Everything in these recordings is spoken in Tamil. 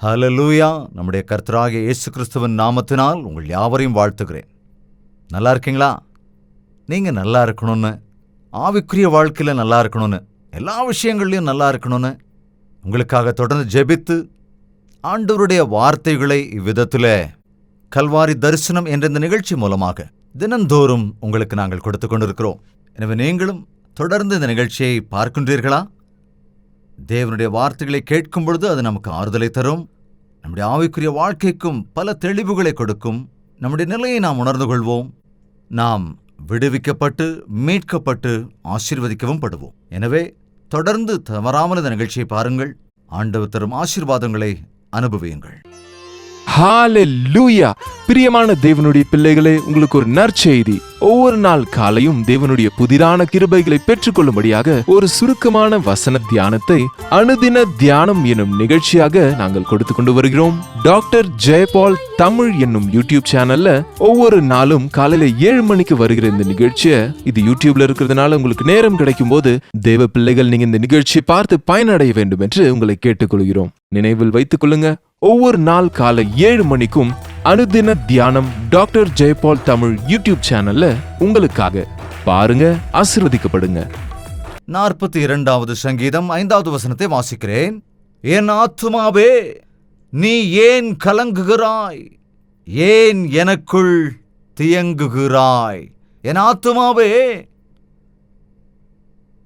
ஹல்லேலூயா. நம்முடைய கர்த்தராகிய இயேசு கிறிஸ்துவின் நாமத்தினால் உங்கள் யாவரையும் வாழ்த்துகிறேன். நல்லா இருக்கீங்களா? நீங்கள் நல்லா இருக்கணும்னு, ஆவிக்குரிய வாழ்க்கையில் நல்லா இருக்கணும்னு, எல்லா விஷயங்கள்லையும் நல்லா இருக்கணும்னு உங்களுக்காக தொடர்ந்து ஜெபித்து ஆண்டவருடைய வார்த்தைகளை இவ்விதத்தில் கல்வாரி தரிசனம் என்ற இந்த நிகழ்ச்சி மூலமாக தினந்தோறும் உங்களுக்கு நாங்கள் கொடுத்து கொண்டிருக்கிறோம். எனவே நீங்களும் தொடர்ந்து இந்த நிகழ்ச்சியை பார்க்கின்றீர்களா? தேவனுடைய வார்த்தைகளை கேட்கும் பொழுது அது நமக்கு ஆறுதலை தரும், நம்முடைய ஆவிக்குரிய வாழ்க்கைக்கும் பல தெளிவுகளை கொடுக்கும். நம்முடைய நிலையை நாம் உணர்ந்து கொள்வோம். நாம் விடுவிக்கப்பட்டு மீட்கப்பட்டு ஆசீர்வதிக்கவும் படுவோம். எனவே தொடர்ந்து தவறாமல் இந்த நிகழ்ச்சியை பாருங்கள். ஆண்டவர் தரும் ஆசீர்வாதங்களை அனுபவியுங்கள். ஹல்லேலூயா. பிரியமான தேவனுடைய பிள்ளைகளே, உங்களுக்கு ஒரு நற்செய்தி. ஒவ்வொரு நாள் காலையும் தேவனுடைய புதிதான கிருபைகளை பெற்றுக்கொள்ளும்படியாக ஒரு சுருக்கமான வசன தியானத்தை அனுதின தியானம் என்னும் நிகழ்ச்சியாக நாங்கள் கொடுத்து கொண்டு வருகிறோம். டாக்டர் ஜெயபால் தமிழ் என்னும் யூடியூப் சேனல்ல ஒவ்வொரு நாளும் காலையில 7 மணிக்கு வருகிற இந்த நிகழ்ச்சியை, இது யூடியூப்ல இருக்கிறதுனால உங்களுக்கு நேரம் கிடைக்கும் போது தேவ பிள்ளைகள் நீங்க இந்த நிகழ்ச்சியை பார்த்து பயனடைய வேண்டும் என்று உங்களை கேட்டுக்கொள்கிறோம். நினைவில் வைத்துக் கொள்ளுங்க, ஒவ்வொரு நாள் காலை 7 மணிக்கும் அனுதின தியானம் டாக்டர் ஜெயபால் தமிழ் யூடியூப் சேனல்ல உங்களுக்காக பாருங்க, ஆசீர்வதிக்கப்படுங்க. 42வது சங்கீதம் 5வது வசனத்தை வாசிக்கிறேன். என் ஆத்துமாவே, நீ ஏன் கலங்குகிறாய்? ஏன் எனக்குள் தியங்குகிறாய்? என் ஆத்துமாவே,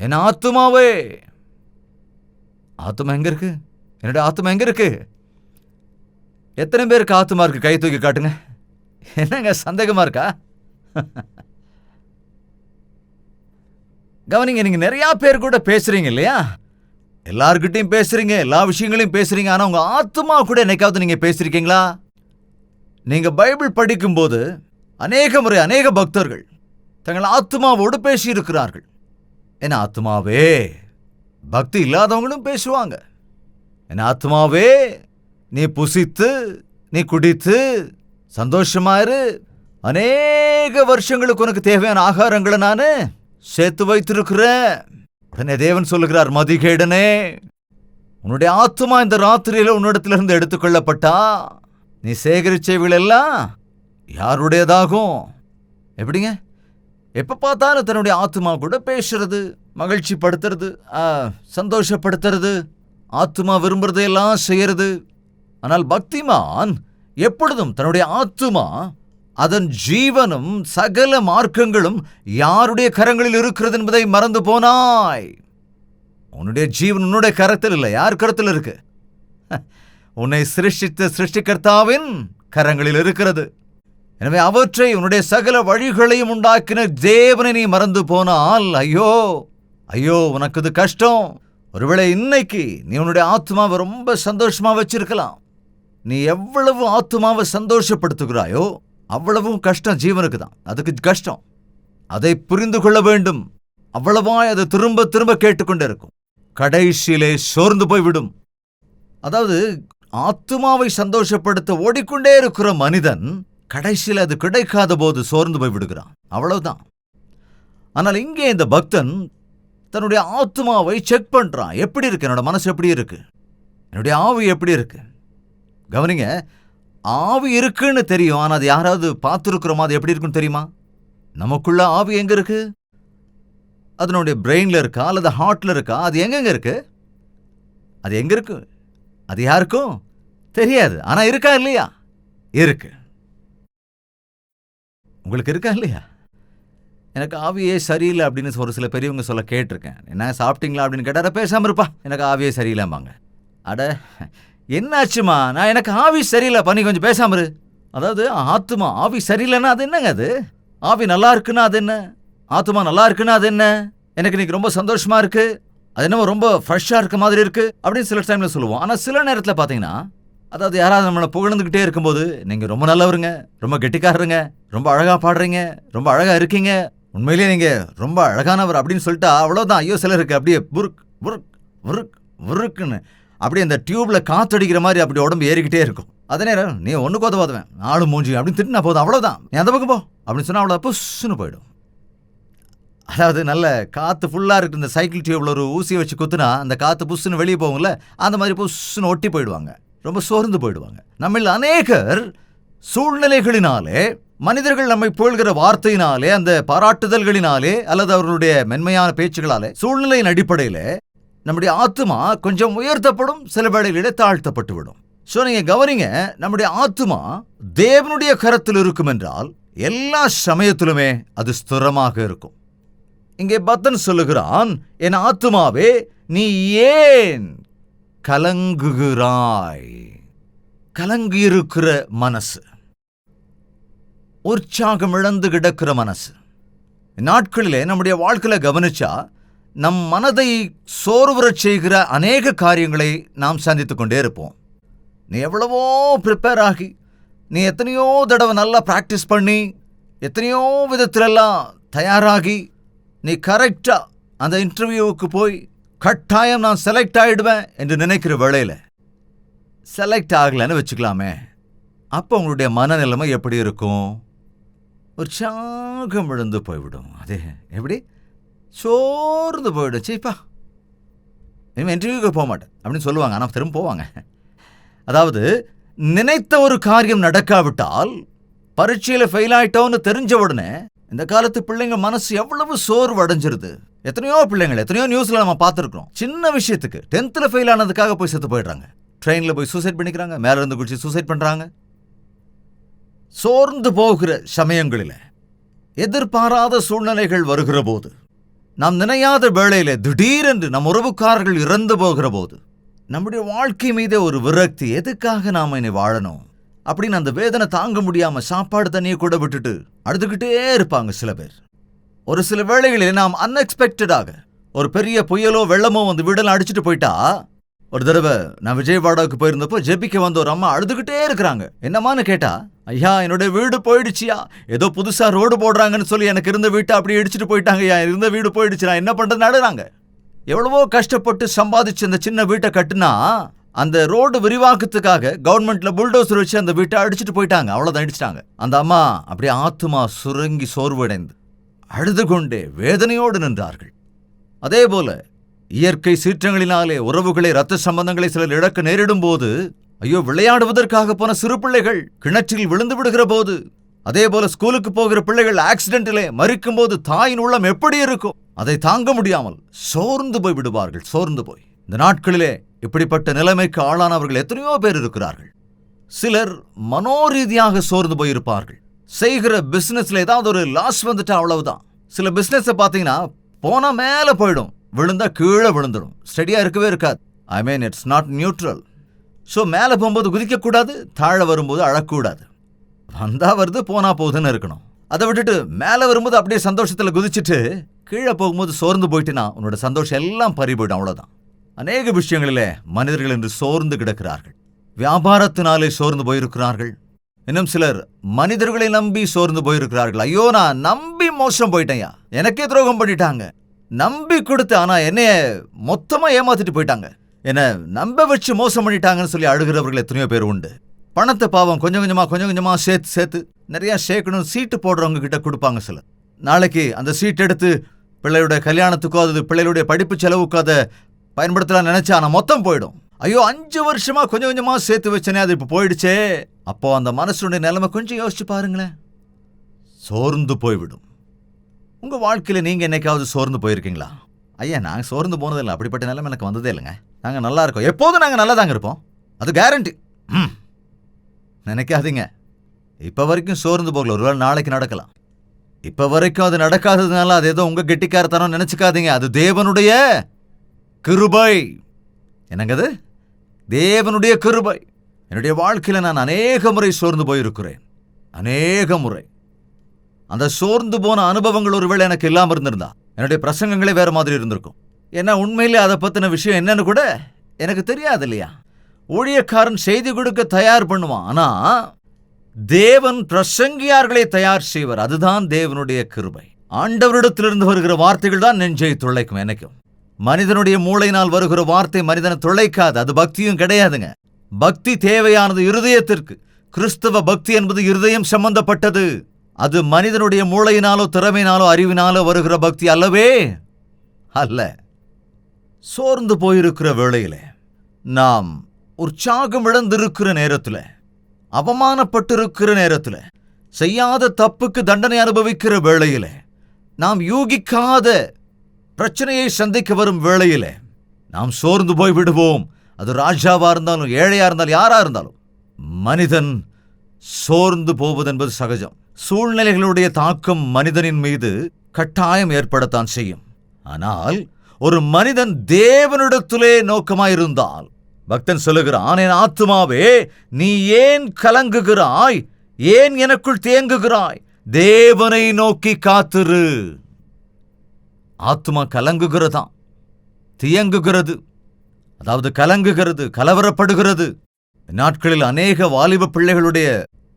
என் ஆத்துமாவே. ஆத்துமா எங்க இருக்கு? என்னுடைய ஆத்துமா எங்க இருக்கு? எத்தனை பேருக்கு ஆத்துமா இருக்கு? கை தூக்கி காட்டுங்க. என்னங்க சந்தேகமா இருக்கா? கவனிங்க, நீங்க நிறைய பேர் கூட பேசுறீங்க இல்லையா? எல்லார்கிட்டையும் பேசுறீங்க, எல்லா விஷயங்களையும் பேசுறீங்க. ஆனா உங்க ஆத்துமா கூட என்னைக்காவது நீங்க பேசிருக்கீங்களா? நீங்க பைபிள் படிக்கும்போது அநேக முறை அநேக பக்தர்கள் தங்கள் ஆத்துமாவோடு பேசி இருக்கிறார்கள். என் ஆத்துமாவே, பக்தி இல்லாதவங்களும் பேசுவாங்க. என் ஆத்துமாவே, நீ புசித்து நீ குடித்து சந்தோஷமாயிரு, அநேக வருஷங்களுக்கு உனக்கு தேவையான ஆகாரங்களை நான் சேர்த்து வைத்திருக்கிறேன். உடனே தேவன் சொல்லுகிறார், மதிகேடனே, உன்னுடைய ஆத்துமா இந்த ராத்திரியில உன்னிடத்திலிருந்து எடுத்துக்கொள்ளப்பட்டா நீ சேகரிச்சவைகளெல்லாம் யாருடையதாகும்? எப்படிங்க? எப்ப பார்த்தாலும் தன்னுடைய ஆத்துமா கூட பேசுறது, மகிழ்ச்சி படுத்துறது, சந்தோஷப்படுத்துறது, ஆத்துமா விரும்புறதையெல்லாம் செய்யறது. ஆனால் பக்திமான் எப்பொழுதும் தன்னுடைய ஆத்துமா, அதன் ஜீவனும் சகல மார்க்கங்களும் யாருடைய கரங்களில் இருக்கிறது என்பதை மறந்து போனாய். உன்னுடைய ஜீவன் உன்னுடைய கரத்தில் இல்லை. யார் கரத்தில் இருக்கு? உன்னை சிருஷ்டித்த சிருஷ்டிகர்த்தாவின் கரங்களில் இருக்கிறது. எனவே அவற்றை, உன்னுடைய சகல வழிகளையும் உண்டாக்கின தேவனை நீ மறந்து போனால் ஐயோ ஐயோ, உனக்கு இது கஷ்டம். ஒருவேளை இன்னைக்கு நீ உன்னுடைய ஆத்மாவை ரொம்ப சந்தோஷமா வச்சிருக்கலாம். நீ எவ்வளவு ஆத்மாவை சந்தோஷப்படுத்துகிறாயோ அவ்வளவும் கஷ்டம் ஜீவனுக்கு தான். அதுக்கு கஷ்டம். அதை புரிந்து கொள்ள வேண்டும். அவ்வளவாய் அதை திரும்ப திரும்ப கேட்டுக்கொண்டே இருக்கும். கடைசியிலே சோர்ந்து போய்விடும். அதாவது ஆத்மாவை சந்தோஷப்படுத்த ஓடிக்கொண்டே இருக்கிற மனிதன் கடைசியில் அது கிடைக்காத போது சோர்ந்து போய் விடுகிறான். அவ்வளவுதான். ஆனால் இங்கே இந்த பக்தன் தன்னுடைய ஆத்மாவை செக் பண்றான். எப்படி இருக்கு? என்னோட மனசு எப்படி இருக்கு? என்னுடைய ஆவி எப்படி இருக்கு? கவனிங்க, ஆவி இருக்குன்னு தெரியும். ஆனால் அது யாராவது பார்த்துருக்குறோமா? அது எப்படி இருக்குன்னு தெரியுமா? நமக்குள்ள ஆவி எங்க இருக்கு? அதனுடைய பிரெயின்ல இருக்கா அல்லது ஹார்ட்ல இருக்கா? அது எங்கெங்க இருக்கு? அது எங்க இருக்கு? அது யாருக்கும் தெரியாது. ஆனா இருக்கா இல்லையா? இருக்கு. உங்களுக்கு இருக்கா இல்லையா? எனக்கு ஆவியே சரியில்லை அப்படின்னு ஒரு சில பெரியவங்க சொல்ல கேட்டிருக்கேன். என்ன சாப்பிட்டீங்களா அப்படின்னு கேட்டார, பேசாம இருப்பா, எனக்கு ஆவியே சரியில்லைம்பாங்க. அட என்னாச்சுமா? நான் எனக்கு ஆவி சரியில்லைப்பா, நீ கொஞ்சம் பேசாம இரு. அதாவது ஆத்துமா ஆவி சரியில்லைன்னா அது என்னங்க? அது ஆவி நல்லா இருக்குன்னா அது என்ன? ஆத்துமா நல்லா இருக்குன்னா அது என்ன? எனக்கு இன்னைக்கு ரொம்ப சந்தோஷமா இருக்கு, அது என்னமோ ரொம்ப ஃப்ரெஷ்ஷா இருக்க மாதிரி இருக்கு அப்படின்னு சில டைம்ல சொல்லுவோம். ஆனா சில நேரத்தில் பார்த்தீங்கன்னா, அதாவது யாராவது நம்மளை புகழ்ந்துக்கிட்டே இருக்கும்போது, நீங்க ரொம்ப நல்லவருங்க, ரொம்ப கெட்டிக்காரருங்க, ரொம்ப அழகா பாடுறீங்க, ரொம்ப அழகா இருக்கீங்க, உண்மையிலேயே நீங்க ரொம்ப அழகானவர் அப்படின்னு சொல்லிட்டா அவ்வளவுதான். ஐயோ, சிலருக்கு அப்படியே புருக் புருக் புருக் புருக்குன்னு அப்படியே அந்த டியூப்ல காத்தடிக்கிற மாதிரி அப்படி உடம்பு ஏறிக்கிட்டே இருக்கும். அதே நேரம் நீ ஒன்றுக்கு உதவாதுவேன், ஆளு மூஞ்சி அப்படின்னு திட்டினா போதும், அவ்வளோதான், நீ அந்த பக்கம் போ அப்படின்னு சொன்னால் அவ்வளோ புஷ்ஷுன்னு போயிடும். அதாவது நல்ல காற்று ஃபுல்லாக இருக்குது, இந்த சைக்கிள் டியூப்பில் ஒரு ஊசியை வச்சு குத்துனா அந்த காற்று புஷ்ஷுன்னு வெளியே போகும்ல, அந்த மாதிரி புஷ்ஷுன்னு ஒட்டி போயிடுவாங்க. ரொம்ப சோர்ந்து போயிடுவாங்க. நம்மில் அநேகர் சூழ்நிலைகளினாலே, மனிதர்கள் நம்மை புகழ்கிற வார்த்தையினாலே, அந்த பாராட்டுதல்களினாலே அல்லது அவர்களுடைய மென்மையான பேச்சுகளாலே, சூழ்நிலையின் அடிப்படையில் நம்முடைய ஆத்துமா கொஞ்சம் உயர்த்தப்படும், சில வேளைகளிலே தாழ்த்தப்பட்டு விடும். ஸோ நீங்க கவனிங்க, நம்முடைய ஆத்துமா தேவனுடைய கரத்தில் இருக்கும் என்றால் எல்லா சமயத்திலுமே அது ஸ்திரமாக இருக்கும். இங்கே பக்தன் சொல்லுகிறான், என் ஆத்துமாவே நீ ஏன் கலங்குகிறாய்? கலங்கியிருக்கிற மனசு, உற்சாகம் இழந்து கிடக்கிற மனசு. நாட்களிலே நம்முடைய வாழ்க்கையில கவனிச்சா நம் மனதை சோர்வுறச் செய்கிற அநேக காரியங்களை நாம் சந்தித்து கொண்டே இருப்போம். நீ எவ்வளவோ ப்ரிப்பேர் ஆகி, நீ எத்தனையோ தடவை நல்லா ப்ராக்டிஸ் பண்ணி, எத்தனையோ விதத்திலெல்லாம் தயாராகி, நீ கரெக்டா அந்த இன்டர்வியூவுக்கு போய் கட்டாயம் நான் செலக்ட் ஆகிடுவேன் என்று நினைக்கிற வேளையில் செலக்ட் ஆகலைன்னு வச்சுக்கலாமே, அப்போ உங்களுடைய மனநிலைமை எப்படி இருக்கும்? உற்சாகம் விழுந்து போய்விடும். அதே எப்படி சோர்ந்து போயிடும். சீப்பா இனிமேல் இன்டர்வியூக்கு போக மாட்டேன் அப்படின்னு சொல்லுவாங்க. ஆனால் திரும்ப போவாங்க. அதாவது நினைத்த ஒரு காரியம் நடக்காவிட்டால், பரீட்சையில் ஃபெயில் ஆயிட்டோன்னு தெரிஞ்ச உடனே இந்த காலத்து பிள்ளைங்க மனசு எவ்வளவு சோர்வு அடைஞ்சிருது. எத்தனையோ பிள்ளைங்கள், எத்தனையோ நியூஸ்ல நம்ம பார்த்துருக்கோம். சின்ன விஷயத்துக்கு 10th ஃபெயில் ஆனதுக்காக போய் செத்து போயிடுறாங்க. ட்ரெயினில் போய் சூசைட் பண்ணிக்கிறாங்க, மேலே இருந்து குடிச்சு சூசைட் பண்ணுறாங்க. சோர்ந்து போகிற சமயங்களில், எதிர்பாராத சூழ்நிலைகள் வருகிற போது, நாம் நினையாத வேளையில திடீரென்று நம் உறவுக்காரர்கள் இறந்து போகிற போது, நம்முடைய வாழ்க்கை மீதே ஒரு விரக்தி, எதுக்காக நாம இனி வாழணும் அப்படின்னு அந்த வேதனை தாங்க முடியாம சாப்பாடு தண்ணியை கூட விட்டுட்டு அழுதுகிட்டே இருப்பாங்க சில பேர். ஒரு சில வேளைகளில் நாம் அன்எக்ஸ்பெக்டடாக ஒரு பெரிய புயலோ வெள்ளமோ வந்து வீடெல்லாம் அடிச்சுட்டு போயிட்டா, ஒரு தடவை நான் விஜயவாடாவுக்கு போயிருந்தப்போ ஜெபிக்க வந்த ஒரு அம்மா அழுதுகிட்டே இருக்கிறாங்க. என்னமான்னு கேட்டா, ஐயா என்னுடைய வீடு போயிடுச்சியா, ஏதோ புதுசா ரோடு போடுறாங்கன்னு சொல்லி எனக்கு இருந்த வீட்டை அப்படியே இடிச்சுட்டு போயிட்டாங்க, இருந்த வீடு போயிடுச்சு, நான் என்ன பண்றதுன்னு அழுறாங்க. எவ்வளவோ கஷ்டப்பட்டு சம்பாதிச்சு அந்த சின்ன வீட்டை கட்டுனா, அந்த ரோடு விரிவாக்கத்துக்காக கவர்மெண்ட்ல புல்டோசர் வச்சு அந்த வீட்டை அடிச்சுட்டு போயிட்டாங்க. அவ்வளவுதான், அடிச்சிட்டாங்க. அந்த அம்மா அப்படியே ஆத்துமா சுருங்கி சோர்வடைந்து அழுது கொண்டே வேதனையோடு நின்றார்கள். அதே போல இயற்கை சீற்றங்களினாலே உறவுகளை, ரத்த சம்பந்தங்களை சிலர் இழக்க நேரிடும் போது, ஐயோ விளையாடுவதற்காக போன சிறு பிள்ளைகள் கிணற்றில் விழுந்து விடுகிற போது, அதே போல ஸ்கூலுக்கு போகிற பிள்ளைகள் ஆக்சிடென்டிலே மறிக்கும் போது தாயின் உள்ளம் எப்படி இருக்கும்? அதை தாங்க முடியாமல் சோர்ந்து போய் விடுவார்கள். சோர்ந்து போய் இந்த நாட்களிலே இப்படிப்பட்ட நிலைமைக்கு ஆளானவர்கள் எத்தனையோ பேர் இருக்கிறார்கள். சிலர் மனோரீதியாக சோர்ந்து போயிருப்பார்கள். செய்கிற பிசினஸ்ல ஏதாவது ஒரு லாஸ் வந்துட்டா அவ்வளவுதான். சில பிசினஸ் பார்த்தீங்கன்னா போனா மேல போயிடும், விழுந்தா கீழே விழுந்துடும், ஸ்டெடியா இருக்கவே இருக்காது. I mean it's not neutral. So மேலே போகும்போது குதிக்கக்கூடாது, தாழ வரும்போது அழக்கூடாது. வந்தா வருது, போனா போகுதுன்னு இருக்கணும். அதை விட்டுட்டு மேலே வரும்போது அப்படியே சந்தோஷத்தில் குதிச்சுட்டு கீழே போகும்போது சோர்ந்து போயிட்டுனா உன்னோட சந்தோஷம் எல்லாம் பறி போயிடும், அவ்வளோதான். அநேக விஷயங்களிலே மனிதர்கள் என்று சோர்ந்து கிடக்கிறார்கள். வியாபாரத்தினாலே சோர்ந்து போயிருக்கிறார்கள். இன்னும் சிலர் மனிதர்களை நம்பி சோர்ந்து போயிருக்கிறார்கள். ஐயோ நான் நம்பி மோசம் போயிட்டேன்யா, எனக்கே துரோகம் பண்ணிட்டாங்க, நம்பி கொடுத்து ஆனா என்னைய மொத்தமா ஏமாத்திட்டு போயிட்டாங்க, என்ன நம்ப வச்சு மோசம் பண்ணிட்டாங்கன்னு சொல்லி அழுகிறவர்கள் எத்தனையோ பேர் உண்டு. பணத்தை பாவம் கொஞ்சம் கொஞ்சமா சேர்த்து நிறைய சேர்க்கணும் சீட்டு போடுறவங்க கிட்ட கொடுப்பாங்க சிலர். நாளைக்கு அந்த சீட் எடுத்து பிள்ளையுடைய கல்யாணத்துக்கோ அது பிள்ளைகளுடைய படிப்பு செலவுக்கோ அதை பயன்படுத்தலாம் நினைச்சா ஆனால் மொத்தம் போயிடும். ஐயோ 5 வருஷமா கொஞ்சமா சேர்த்து வச்சனே, அது இப்போ போயிடுச்சே. அப்போ அந்த மனசுடைய நிலைமை கொஞ்சம் யோசிச்சு பாருங்களேன், சோர்ந்து போய்விடும். உங்க வாழ்க்கையில நீங்க என்னைக்காவது சோர்ந்து போயிருக்கீங்களா? ஐயா நாங்கள் சோர்ந்து போனதில்லை, அப்படிப்பட்ட நிலைமை எனக்கு வந்ததே இல்லைங்க. நாங்கள் நல்லா இருக்கோம், எப்போதும் நாங்கள் நல்லா தாங்க இருப்போம், அது கேரண்டி. நினைக்காதீங்க. இப்போ வரைக்கும் சோர்ந்து போகல, ஒருவேளை நாளைக்கு நடக்கலாம். இப்போ வரைக்கும் அது நடக்காததுனால அது ஏதோ உங்க கெட்டிக்காரத்தனம் நினைச்சுக்காதீங்க. அது தேவனுடைய கிருபை. என்னங்க அது? தேவனுடைய கிருபை. என்னுடைய வாழ்க்கையில் நான் அநேக முறை சோர்ந்து போயிருக்கிறேன், அநேக முறை. அந்த சோர்ந்து போன அனுபவங்கள் ஒருவேளை எனக்கு இல்லாமல் இருந்திருந்தா என்னுடைய பிரசங்கங்களே வேற மாதிரி இருந்திருக்கும். ஏன்னா உண்மையிலே அதை பற்றின விஷயம் என்னன்னு கூட எனக்கு தெரியாது இல்லையா. ஊழியக்காரன் செய்தி கொடுக்க தயார் பண்ணுவான், ஆனா தேவன் பிரசங்கியார்களை தயார் செய்வார். அதுதான் தேவனுடைய கிருபை. ஆண்டவரிடத்திலிருந்து வருகிற வார்த்தைகள் தான் நெஞ்சை துளைக்கும். எனக்கும் மனிதனுடைய மூளையினால் வருகிற வார்த்தை மனிதனை துளைக்காது, அது பக்தியும் கிடையாதுங்க. பக்தி தேவையானது இருதயத்திற்கு. கிறிஸ்தவ பக்தி என்பது இருதயம் சம்பந்தப்பட்டது. அது மனிதனுடைய மூளையினாலோ திறமையினாலோ அறிவினாலோ வருகிற பக்தி அல்லவே அல்ல. சோர்ந்து போயிருக்கிற வேளையிலே நாம் உற்சாகம் இழந்திருக்கிற நேரத்துல, அவமானப்பட்டிருக்கிற நேரத்துல, செய்யாத தப்புக்கு தண்டனை அனுபவிக்கிற வேளையில, நாம் யூகிக்காத பிரச்சனையை சந்திக்க வரும் வேளையில நாம் சோர்ந்து போய் விடுவோம். அது ராஜாவா இருந்தாலும் ஏழையா இருந்தாலும் யாரா இருந்தாலும் மனிதன் சோர்ந்து போவது என்பது சகஜம். சூழ்நிலைகளுடைய தாக்கம் மனிதனின் மீது கட்டாயம் ஏற்படத்தான் செய்யும். ஆனால் ஒரு மனிதன் தேவனிடத்திலே நோக்கமாயிருந்தால், பக்தன் சொல்லுகிறான், என் ஆத்துமாவே நீ ஏன் கலங்குகிறாய், ஏன் எனக்குள் தேங்குகிறாய், தேவனை நோக்கி காத்திரு. ஆத்துமா கலங்குகிறதா, தியங்குகிறது, அதாவது கலங்குகிறது, கலவரப்படுகிறது. நாட்களில் அநேக வாலிப பிள்ளைகளுடைய,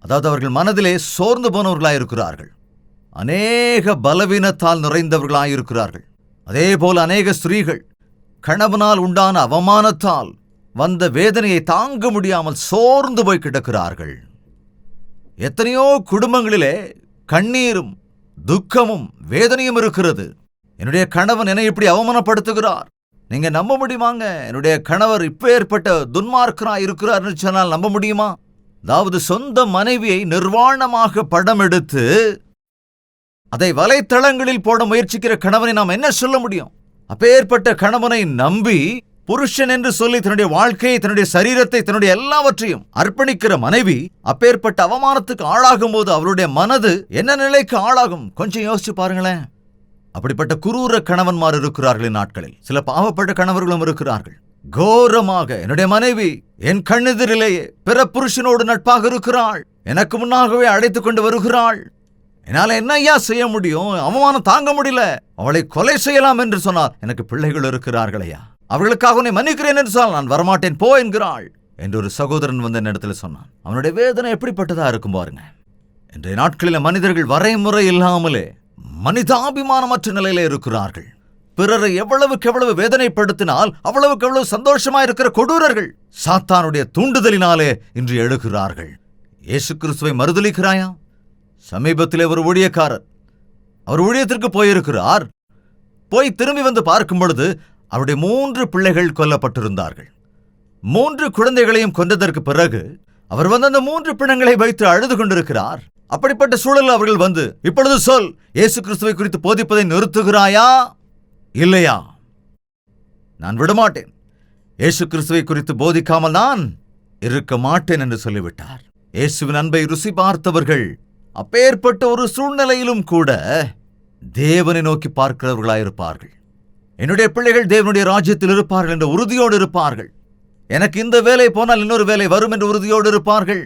அதாவது அவர்கள் மனதிலே சோர்ந்து போனவர்களாயிருக்கிறார்கள், அநேக பலவீனத்தால் நிறைந்தவர்களாயிருக்கிறார்கள். அதே போல அநேக ஸ்திரீகள் கணவனால் உண்டான அவமானத்தால் வந்த வேதனையை தாங்க முடியாமல் சோர்ந்து போய் கிடக்கிறார்கள். எத்தனையோ குடும்பங்களிலே கண்ணீரும் துக்கமும் வேதனையும் இருக்கிறது. என்னுடைய கணவன் என்னை இப்படி அவமானப்படுத்துகிறார், நீங்க நம்ப முடியுமாங்க? என்னுடைய கணவர் இப்ப ஏற்பட்ட துன்மார்க்கராய் இருக்கிறார்னு சொன்னால் நம்ப முடியுமா? அதாவது சொந்த மனைவியை நிர்வாணமாக படம் எடுத்து அதை வலைத்தளங்களில் போட முயற்சிக்கிற கணவனை நாம் என்ன சொல்ல முடியும்? அப்பேற்பட்ட கணவனை நம்பி புருஷன் என்று சொல்லி தன்னுடைய வாழ்க்கையை, தன்னுடைய சரீரத்தை, தன்னுடைய எல்லாவற்றையும் அர்ப்பணிக்கிற மனைவி அப்பேற்பட்ட அவமானத்துக்கு ஆளாகும் போது அவருடைய மனது என்ன நிலைக்கு ஆளாகும்? கொஞ்சம் யோசிச்சு பாருங்களேன். அப்படிப்பட்ட குரூர கணவன்மார் இருக்கிறார்கள் நாட்களில். சில பாவப்பட்ட கணவர்களும் இருக்கிறார்கள். கோரமாக என்னுடைய மனைவி என் கண்ணெதிரிலேயே பிற புருஷனோடு நட்பாக இருக்கிறாள், எனக்கு முன்னாகவே அழைத்துக் கொண்டு வருகிறாள், என்னால என்ன ஐயா செய்ய முடியும், அவமானம் தாங்க முடியல, அவளை கொலை செய்யலாம் என்று சொன்னார். எனக்கு பிள்ளைகள் இருக்கிறார்கள் ஐயா, அவர்களுக்காக உன்னை மன்னிக்கிறேன் என்று சொன்னால் நான் வரமாட்டேன் போ என்கிறாள் என்று ஒரு சகோதரன் வந்து என் இடத்துல சொன்னான். அவனுடைய வேதனை எப்படிப்பட்டதா இருக்கும் பாருங்க. இன்றைய நாட்களில் மனிதர்கள் வரைமுறை இல்லாமலே மனிதாபிமானமற்ற நிலையில இருக்கிறார்கள். பிறரை எவ்வளவுக்கு எவ்வளவு வேதனைப்படுத்தினால் அவ்வளவுக்கு எவ்வளவு சந்தோஷமா இருக்கிற கொடூரர்கள் சாத்தானுடைய தூண்டுதலினாலே இன்று எழுகிறார்கள். இயேசு கிறிஸ்துவை மறுதலிக்கிறாயா? சமீபத்திலே ஒரு ஊழியக்காரர் அவர் ஊழியத்திற்கு போயிருக்கிறார். போய் திரும்பி வந்து பார்க்கும் பொழுது அவருடைய 3 பிள்ளைகள் கொல்லப்பட்டிருந்தார்கள். 3 குழந்தைகளையும் கொன்றதற்கு பிறகு அவர் வந்து அந்த 3 பிணங்களை வைத்து அழுது கொண்டிருக்கிறார். அப்படிப்பட்ட சூழலில் அவர்கள் வந்து, இப்பொழுது சொல், இயேசு கிறிஸ்துவை குறித்து போதிப்பதை நிறுத்துகிறாயா இல்லையா? நான் விடமாட்டேன், இயேசு கிறிஸ்துவை குறித்து போதிக்காமல் நான் இருக்க மாட்டேன் என்று சொல்லிவிட்டார். இயேசுவின் அன்பை ருசி பார்த்தவர்கள் அப்பேற்பட்ட ஒரு சூழ்நிலையிலும் கூட தேவனை நோக்கி பார்க்கிறவர்களாயிருப்பார்கள். என்னுடைய பிள்ளைகள் தேவனுடைய ராஜ்யத்தில் இருப்பார்கள் என்ற உறுதியோடு இருப்பார்கள். எனக்கு இந்த வேலை போனால் இன்னொரு வேலை வரும் என்ற உறுதியோடு இருப்பார்கள்.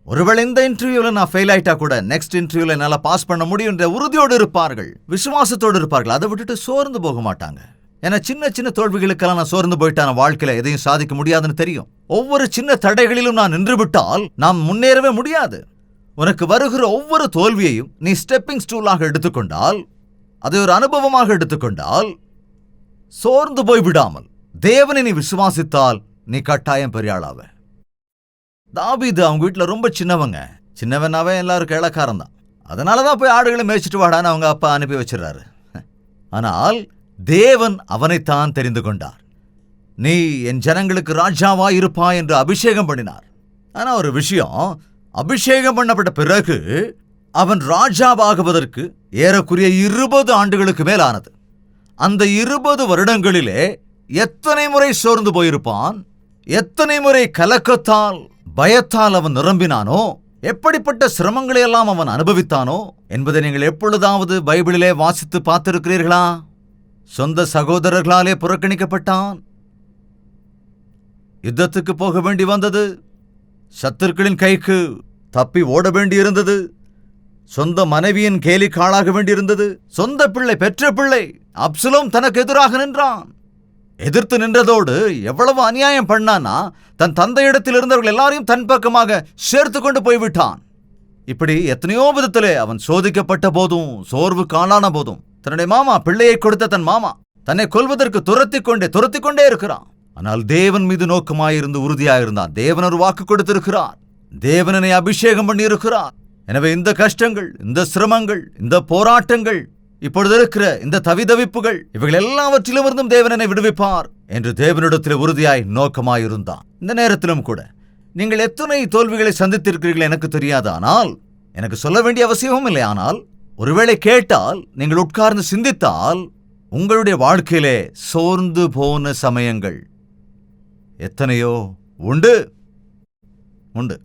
ஒருவேளை இந்த இன்டர்வியூல நான் ஃபெயில் ஆயிட்டா கூட நெக்ஸ்ட் இன்டர்வியூல என்னால பாஸ் பண்ண முடியும் என்ற உறுதியோடு இருப்பார்கள், விசுவாசத்தோடு இருப்பார்கள். அதை விட்டுட்டு சோர்ந்து போக மாட்டாங்க. ஏன்னா சின்ன சின்ன தோல்விகளுக்கெல்லாம் நான் சோர்ந்து போயிட்டான வாழ்க்கையில எதையும் சாதிக்க முடியாதுன்னு தெரியும். ஒவ்வொரு சின்ன தடைகளிலும் நான் நின்று விட்டால் நாம் முன்னேறவே முடியாது. உனக்கு வருகிற ஒவ்வொரு தோல்வியையும் நீ ஸ்டெப்பிங் ஸ்டூலாக எடுத்துக்கொண்டால், அதை ஒரு அனுபவமாக எடுத்துக்கொண்டால், சோர்ந்து போய் விடாமல் தேவனை நீ விசுவாசித்தால் நீ கட்டாயம் பெரியாளாவ. தாவீது அவங்க வீட்டுல ரொம்ப சின்னவனாவே எல்லாருக்கும் இளக்காரன் தான். அதனாலதான் போய் ஆடுகளை மேய்ச்சிட்டு வாடான்னு அவங்க அப்பா அனுப்பி வச்சிடறாரு. ஆனால் தேவன் அவனைத்தான் தெரிந்து கொண்டார். நீ என் ஜனங்களுக்கு ராஜாவா இருப்பா என்று அபிஷேகம் பண்ணினார். ஆனா ஒரு விஷயம், அபிஷேகம் பண்ணப்பட்ட பிறகு அவன் ராஜாவாகுவதற்கு ஏறக்குறைய 20 ஆண்டுகளுக்கு மேல் ஆனது. அந்த 20 வருடங்களிலே எத்தனை முறை சோர்ந்து போயிருப்பான், எத்தனை முறை கலக்கத்தால் பயத்தால் அவன் நிரம்பினானோ, எப்படிப்பட்ட சிரமங்களை எல்லாம் அவன் அனுபவித்தானோ என்பதை நீங்கள் எப்பொழுதாவது பைபிளிலே வாசித்து பார்த்திருக்கிறீர்களா? சொந்த சகோதரர்களாலே புறக்கணிக்கப்பட்டான், யுத்தத்துக்கு போக வேண்டி வந்தது, சத்துருக்களின் கைக்கு தப்பி ஓட வேண்டியிருந்தது, சொந்த மனைவியின் கேலிக்கு ஆளாக வேண்டியிருந்தது, சொந்த பிள்ளை பெற்ற பிள்ளை அப்சலோம் தனக்கு எதிராக நின்றான். எதிர்த்து நின்றதோடு எவ்வளவு அநியாயம் பண்ணானா, தன் தந்தையிடத்தில் இருந்தவர்கள் எல்லாரையும் தன் பக்கமாக சேர்த்து கொண்டு போய்விட்டான். இப்படி எத்தனையோ விதத்திலே அவன் சோதிக்கப்பட்ட போதும், சோர்வுக்கு ஆளான போதும், தன்னுடைய மாமா, பிள்ளையை கொடுத்த தன் மாமா தன்னை கொல்வதற்கு துரத்தி கொண்டே இருக்கிறான். ஆனால் தேவன் மீது நோக்கமாயிருந்து உறுதியாயிருந்தான். தேவன் ஒரு வாக்கு கொடுத்திருக்கிறார், தேவனனை அபிஷேகம் பண்ணி இருக்கிறார். எனவே இந்த கஷ்டங்கள், இந்த சிரமங்கள், இந்த போராட்டங்கள், இப்பொழுது இருக்கிற இந்த தவிதவிப்புகள், இவைகள் எல்லாவற்றிலும் இருந்தும் தேவன் என்னை விடுவிப்பார், என்று தேவனிடத்தில் உறுதியாய் நோக்கமாயிருந்தான். இந்த நேரத்திலும் கூட நீங்கள் எத்தனை தோல்விகளை சந்தித்திருக்கிறீர்கள் எனக்கு தெரியாது, ஆனால் எனக்கு சொல்ல வேண்டிய அவசியமும் இல்லை. ஆனால் ஒருவேளை கேட்டால், நீங்கள் உட்கார்ந்து சிந்தித்தால், உங்களுடைய வாழ்க்கையிலே சோர்ந்து போன சமயங்கள் எத்தனையோ உண்டு உண்டு.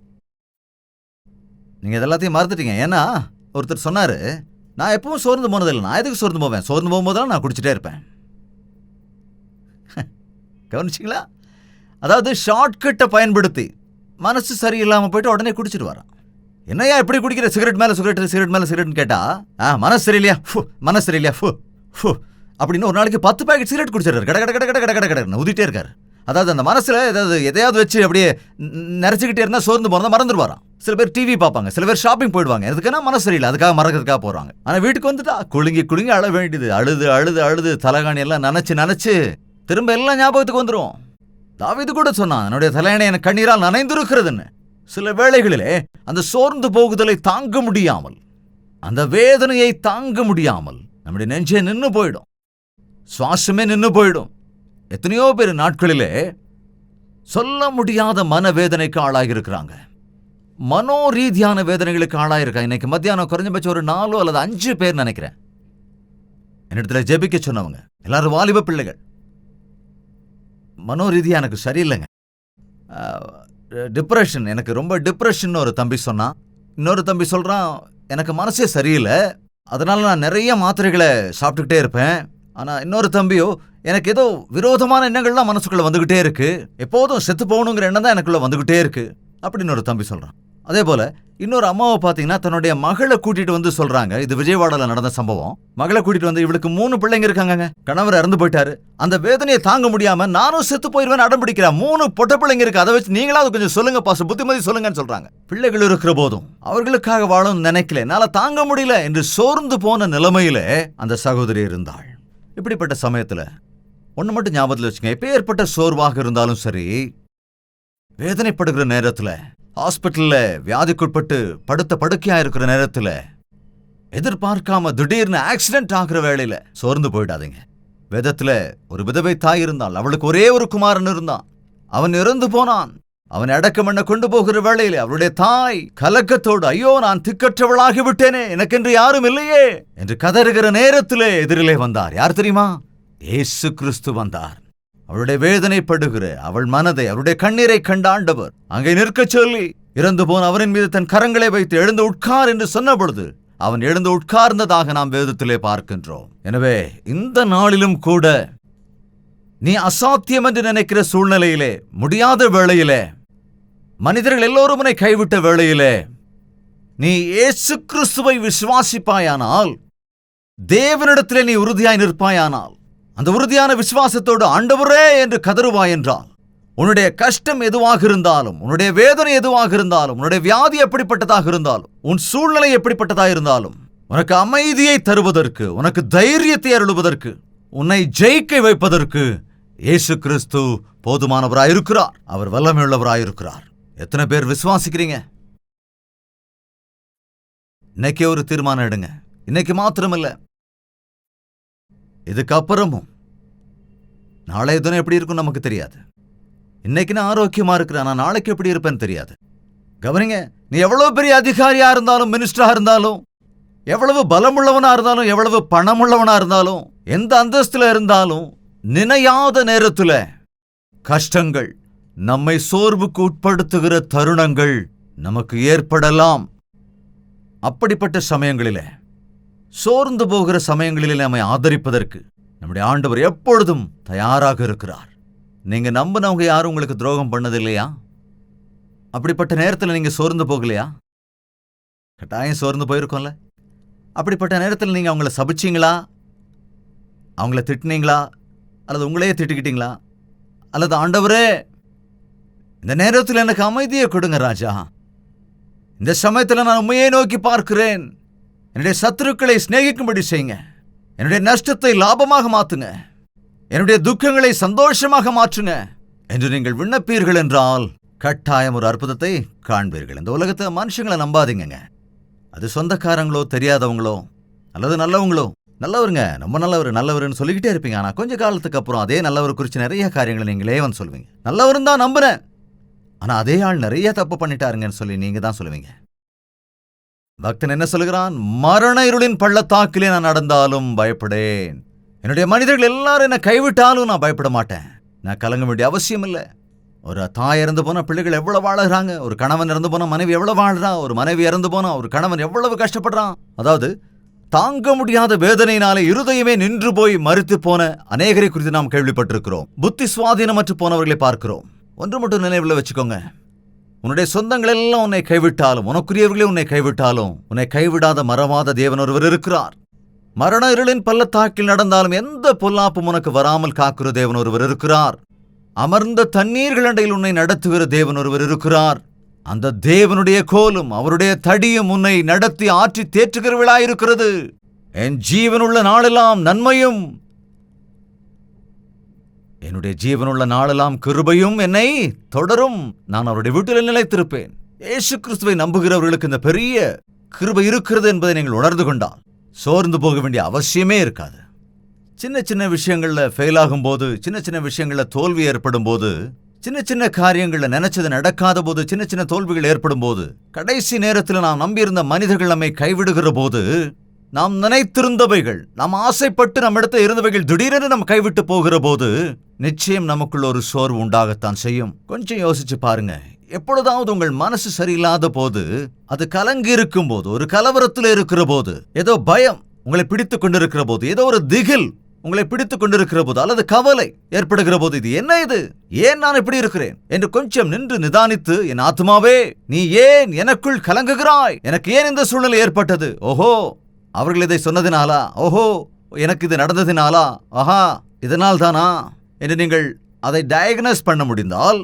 நீங்க இதெல்லாத்தையும் மறந்துட்டீங்க. ஏன்னா ஒருத்தர் சொன்னாரு, நான் எப்பவும் சோர்ந்து போனதில்லை, நான் எதுக்கு சோர்ந்து போவேன், சோர்ந்து போகும்போதெல்லாம் நான் குடிச்சிட்டே இருப்பேன். கவனிச்சிங்களா? அதாவது ஷார்ட்கட்டை பயன்படுத்தி மனசு சரியில்லாமல் போயிட்டு உடனே குடிச்சிட்டு வரான். என்னையா எப்படி குடிக்கிற, சிகரெட் மேலே சிகரெட், சிகரெட் மேலே சிகரெட்னு கேட்டா, மனசு சரியில்லையா, மனசு சரியில்லையா, அப்படின்னு ஒரு நாளைக்கு 10 பேக்கெட் சிகரெட் குடிச்சிடுறாரு. கட கட கட கட கட கட ஊதிட்டே இருக்காரு. அதாவது அந்த மனசுல எதையாவது வச்சு அப்படியே நிறைச்சிக்கிட்டே இருந்தால் சோர்ந்து போனதை மறந்துடுவாராம். சில பேர் டிவி பார்ப்பாங்க, சில பேர் ஷாப்பிங் போயிடுவாங்க. எதுக்குன்னா மனசு சரியில்லை, அதுக்காக மறக்கிறதுக்காக போறாங்க. ஆனால் வீட்டுக்கு வந்துட்டா குலுங்கி குலுங்கி அழ வேண்டியது, அழுது அழுது அழுது தலகாணி எல்லாம் நினைச்சு திரும்ப எல்லாம் ஞாபகத்துக்கு வந்துடும். தாவீது கூட சொன்னான், என்னுடைய தலையணை எனக்கு கண்ணீரால் நனைந்திருக்கிறதுன்னு. சில வேளைகளிலே அந்த சோர்ந்து போகுதலை தாங்க முடியாமல், அந்த வேதனையை தாங்க முடியாமல் நம்முடைய நெஞ்சே நின்று போயிடும், சுவாசமே நின்று போயிடும். எத்தனையோ பேர் நாட்களிலே சொல்ல முடியாத மனவேதனைக்கு ஆளாகிருக்கிறாங்க, மனோரீதியான வேதனைகளுக்கு ஆளாயிருக்காங்க. இன்னைக்கு மத்தியானம் குறைஞ்சபட்சம் ஒரு 4 அல்லது 5 பேர் நினைக்கிறேன் என்னிடத்துல ஜெபிக்க சொன்னவங்க, எல்லாரும் வாலிப பிள்ளைகள். மனோரீதியா எனக்கு சரியில்லைங்க, டிப்ரெஷன், எனக்கு ரொம்ப டிப்ரெஷன் ஒரு தம்பி சொன்னான். இன்னொரு தம்பி சொல்றான், எனக்கு மனசே சரியில்லை, அதனால நான் நிறைய மாத்திரைகளை சாப்பிட்டுக்கிட்டே இருப்பேன். ஆனா இன்னொரு தம்பியோ, எனக்கு ஏதோ விரோதமான எண்ணங்கள்லாம் மனசுக்குள்ள வந்துகிட்டே இருக்கு, எப்போதும் செத்து போகணுங்கிற எண்ணம் தான் எனக்குள்ள வந்துகிட்டே இருக்கு அப்படின்னு ஒரு தம்பி சொல்றான். அதே போல இன்னொரு அம்மாவை பார்த்தீங்கன்னா தன்னுடைய மகளை கூட்டிட்டு வந்து சொல்றாங்க, இது விஜயவாடால நடந்த சம்பவம். மகளை கூட்டிட்டு வந்து, இவளுக்கு 3 பிள்ளைங்க இருக்காங்க, கணவர் இறந்து போயிட்டாரு, அந்த வேதனையை தாங்க முடியாம நானும் செத்து போயிருவேன் அடம் பிடிக்கிறேன், 3 பொட்ட பிள்ளைங்க இருக்கு, அதை வச்சு நீங்களாவது கொஞ்சம் சொல்லுங்க பாச, புத்திமதி சொல்லுங்கன்னு சொல்றாங்க. பிள்ளைகள் இருக்கிற போதும் அவர்களுக்காக வாழும் நினைக்கல, என்னால தாங்க முடியல என்று சோர்ந்து போன நிலைமையில அந்த சகோதரி இருந்தாள். இப்படிப்பட்ட சமயத்துல ஒண்ணு மட்டும் ஞாபகத்தில் வச்சுங்க, எப்பேற்பட்ட சோர்வாக இருந்தாலும் சரி, வேதனைப்படுகிற நேரத்துல, ஹாஸ்பிட்டல்ல வியாதிக்குட்பட்டு படுத்த படுக்கையா இருக்கிற நேரத்துல, எதிர்பார்க்காம திடீர்னு ஆக்சிடென்ட் ஆகிற வேளையில சோர்ந்து போயிடாதீங்க. வேதத்துல ஒரு விதவை தாய் இருந்தாள், அவளுக்கு ஒரே ஒரு குமாரன் இருந்தான், அவன் இறந்து போனான். அவன் அடக்கம் பண்ண கொண்டு போகிற வேளையில அவளுடைய தாய் கலக்கத்தோடு, ஐயோ நான் திக்கற்றவளாகி விட்டேனே, எனக்கென்று யாரும் இல்லையே என்று கதறுகிற நேரத்திலே எதிரிலே வந்தார். யார் தெரியுமா? இயேசு கிறிஸ்து வந்தார். அவளுடைய வேதனைப்படுகிற அவள் மனதை, அவருடைய கண்ணீரை கண்ட ஆண்டவர் அங்கே நிற்கச் சொல்லி, இறந்து போன அவரின் மீது தன் கரங்களை வைத்து எழுந்து உட்கார் என்று சொன்ன பொழுது அவன் எழுந்து உட்கார்ந்ததாக நாம் வேதத்திலே பார்க்கின்றோம். எனவே இந்த நாளிலும் கூட நீ அசாத்தியம் என்று நினைக்கிற சூழ்நிலையிலே, முடியாத வேளையிலே, மனிதர்கள் எல்லோரும் உன்னை கைவிட்ட வேளையிலே, நீ இயேசு கிறிஸ்துவை விசுவாசிப்பாயானால், தேவனிடத்திலே நீ உறுதியாய் நிற்பாயானால், அந்த உறுதியான விசுவாசத்தோடு ஆண்டவரே என்று கதறுவாய் என்றால், உன்னுடைய கஷ்டம் எதுவாக இருந்தாலும், உன்னுடைய வேதனை எதுவாக இருந்தாலும், உன்னுடைய வியாதி எப்படிப்பட்டதாக இருந்தாலும், உன் சூழ்நிலை எப்படிப்பட்டதாக இருந்தாலும், உனக்கு அமைதியை தருவதற்கு, உனக்கு தைரியத்தை அருளுவதற்கு, உன்னை ஜெயிக்க வைப்பதற்கு இயேசு கிறிஸ்து போதுமானவராயிருக்கிறார். அவர் வல்லமையுள்ளவராயிருக்கிறார். எத்தனை பேர் விசுவாசிக்கிறீங்க? இன்னைக்கே ஒரு தீர்மானம் எடுங்க. இன்னைக்கு மாத்திரமில்ல, இதுக்கப்புறமும் நாளைய தினம் எப்படி இருக்கும் நமக்கு தெரியாது. இன்னைக்கு நான் ஆரோக்கியமா இருக்கிறேன், நான் நாளைக்கு எப்படி இருப்பேன்னு தெரியாது. கவனிங்க, நீ எவ்வளவு பெரிய அதிகாரியா இருந்தாலும், மினிஸ்டரா இருந்தாலும், எவ்வளவு பலமுள்ளவனா இருந்தாலும், எவ்வளவு பணமுள்ளவனா இருந்தாலும், எந்த அந்தஸ்துல இருந்தாலும், நினையாத நேரத்துல கஷ்டங்கள், நம்மை சோர்வுக்கு உட்படுத்துகிற தருணங்கள் நமக்கு ஏற்படலாம். அப்படிப்பட்ட சமயங்களிலே, சோர்ந்து போகிற சமயங்களிலே நம்மை ஆதரிப்பதற்கு நம்முடைய ஆண்டவர் எப்பொழுதும் தயாராக இருக்கிறார். நீங்க நம்பினவங்க யாரும் உங்களுக்கு துரோகம் பண்ணது இல்லையா? அப்படிப்பட்ட நேரத்தில் நீங்க சோர்ந்து போகலையா? கட்டாயம் சோர்ந்து போயிருக்கோம்ல. அப்படிப்பட்ட நேரத்தில் நீங்க அவங்கள சபிச்சீங்களா? அவங்கள திட்டினீங்களா? அல்லது உங்களையே திட்டிக்கிட்டீங்களா? அல்லது ஆண்டவரே இந்த நேரத்தில் எனக்கு அமைதியை கொடுங்க ராஜா, இந்த சமயத்தில் நான் உண்மையை நோக்கி பார்க்கிறேன், என்னுடைய சத்துருக்களை சிநேகிக்கும்படி செய்யுங்க, என்னுடைய நஷ்டத்தை லாபமாக மாற்றுங்க, என்னுடைய துக்கங்களை சந்தோஷமாக மாற்றுங்க என்று நீங்கள் விண்ணப்பீர்கள் என்றால் கட்டாயம் ஒரு அற்புதத்தை காண்பீர்கள். இந்த உலகத்தை மனுஷங்களை நம்பாதீங்க. அது சொந்தக்காரங்களோ, தெரியாதவங்களோ, அல்லது நல்லவங்களோ, நல்லவருங்க, ரொம்ப நல்லவருன்னு சொல்லிக்கிட்டே இருப்பீங்க. ஆனா கொஞ்ச காலத்துக்கு அப்புறம் அதே நல்லவர் குறித்து நிறைய காரியங்களை நீங்களே வந்து சொல்லுவீங்க. நல்லவரும் தான் நம்புறேன், ஆனா அதே ஆள் நிறைய தப்பு பண்ணிட்டாருங்கன்னு சொல்லி நீங்க தான் சொல்லுவீங்க. பக்தன் என்ன சொல்லுகிறான்? மரண இருளின் பள்ளத்தாக்கிலே நான் நடந்தாலும் பயப்படேன். என்னுடைய மனிதர்கள் எல்லாரும் என்ன கைவிட்டாலும் நான் பயப்பட மாட்டேன். நான் கலங்க வேண்டிய அவசியம் இல்லை. ஒரு தாய் இறந்து போன பிள்ளைகள் எவ்வளவு வாழறாங்க, ஒரு கணவன் இறந்து போன மனைவி எவ்வளவு வாழ்றா, ஒரு மனைவி இறந்து போனா ஒரு கணவன் எவ்வளவு கஷ்டப்படுறான். அதாவது தாங்க முடியாத வேதனையினாலே இருதயமே நின்று போய் மரித்து போன அநேகரை குறித்து நாம் கேள்விப்பட்டிருக்கிறோம். புத்தி சுவாதீனமற்று போனவர்களை பார்க்கிறோம். ஒன்று மட்டும் நினைவில் வச்சுக்கோங்க, உன்னுடைய சொந்தங்கள் எல்லாம் உன்னை கைவிட்டாலும், உனக்குரியவர்களே உன்னை கைவிட்டாலும், உன்னை கைவிடாத மறவாத தேவன் ஒருவர் இருக்கிறார். மரண இருளின் பள்ளத்தாக்கில் நடந்தாலும் எந்த பொல்லாப்பும் உனக்கு வராமல் காக்கிற தேவன் ஒருவர் இருக்கிறார். அமர்ந்த தண்ணீர்கள் அண்டையில் உன்னை நடத்துகிற தேவன் ஒருவர் இருக்கிறார். அந்த தேவனுடைய கோலும் அவருடைய தடியும் உன்னை நடத்தி ஆற்றி தேற்றுகிறவளாயிருக்கிறது. என் ஜீவனுள்ள நாளெல்லாம் நன்மையும், என்னுடைய ஜீவனுள்ள நாளெல்லாம் கிருபையும் என்னை தொடரும். நான் அவருடைய வீட்டில் நிலைத்திருப்பேன். இயேசு கிறிஸ்துவை நம்புகிறவர்களுக்கு இந்த பெரிய கிருபை இருக்கிறது என்பதை நீங்கள் உணர்ந்து கொண்டால் சோர்ந்து போக வேண்டிய அவசியமே இருக்காது. சின்ன சின்ன விஷயங்கள்ல ஃபெயில் ஆகும் போது, சின்ன சின்ன விஷயங்கள்ல தோல்வி ஏற்படும் போது, சின்ன சின்ன காரியங்கள்ல நினைச்சது நடக்காத போது, சின்ன சின்ன தோல்விகள் ஏற்படும் போது, கடைசி நேரத்தில் நாம் நம்பியிருந்த மனிதர்கள் நம்மை கைவிடுகிற போது, நாம் நினைத்திருந்தவைகள், நாம் ஆசைப்பட்டு நம்மிடத்தில் இருந்தவைகள் திடீரென நம்ம கைவிட்டு போகிற போது நிச்சயம் நமக்குள்ள ஒரு சோர்வு உண்டாகத்தான் செய்யும். கொஞ்சம் யோசிச்சு பாருங்க. எப்பொழுதாவது உங்கள் மனசு சரியில்லாத போது, அது கலங்கி இருக்கும் போது, ஒரு கலவரத்தில் இருக்கிற போது, ஏதோ பயம் உங்களை பிடித்துக் கொண்டிருக்கிற போது, ஏதோ ஒரு திகில் உங்களை பிடித்துக் கொண்டிருக்கிற போது, அல்லது கவலை ஏற்படுகிற போது, இது என்ன, இது ஏன் நான் இப்படி இருக்கிறேன் என்று கொஞ்சம் நின்று நிதானித்து, என் ஆத்மாவே நீ ஏன் எனக்குள் கலங்குகிறாய், எனக்கு ஏன் இந்த சூழ்நிலை ஏற்பட்டது, ஓஹோ அவர்கள் இதை சொன்னதினாலா, ஓஹோ எனக்கு இது நடந்ததினாலா, ஆஹா இதனால் தானா என்று நீங்கள் அதை டயக்னோஸ் பண்ண முடிந்தால்,